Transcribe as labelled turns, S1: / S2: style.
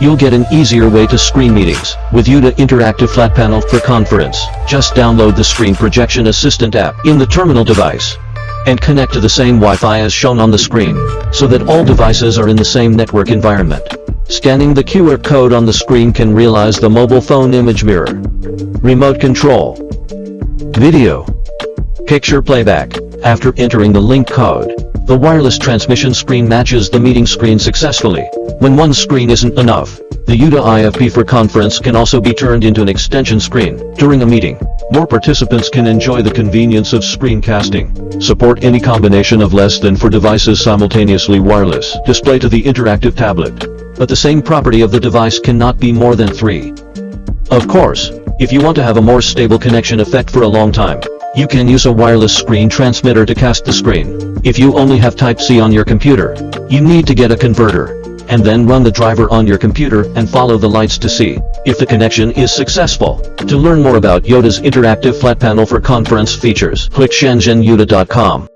S1: You'll get an easier way to screen meetings with Yuta Interactive Flat Panel for Conference. Just download the Screen Projection Assistant app in the terminal device and connect to the same Wi-Fi as shown on the screen, so that all devices are in the same network environment. Scanning the QR code on the screen can realize the mobile phone image mirror, remote control, video, picture playback. After entering the link code, the wireless transmission screen matches the meeting screen successfully. When one screen isn't enough, the Yuta IFP for Conference can also be turned into an extension screen during a meeting. More participants can enjoy the convenience of screencasting. Support any combination of less than 4 devices simultaneously wireless display to the interactive tablet, but the same property of the device cannot be more than 3. Of course, if you want to have a more stable connection effect for a long time, you can use a wireless screen transmitter to cast the screen. If you only have Type-C on your computer, you need to get a converter, and then run the driver on your computer and follow the lights to see if the connection is successful. To learn more about Yuta's interactive flat panel for conference features, click shenzhenyuta.com.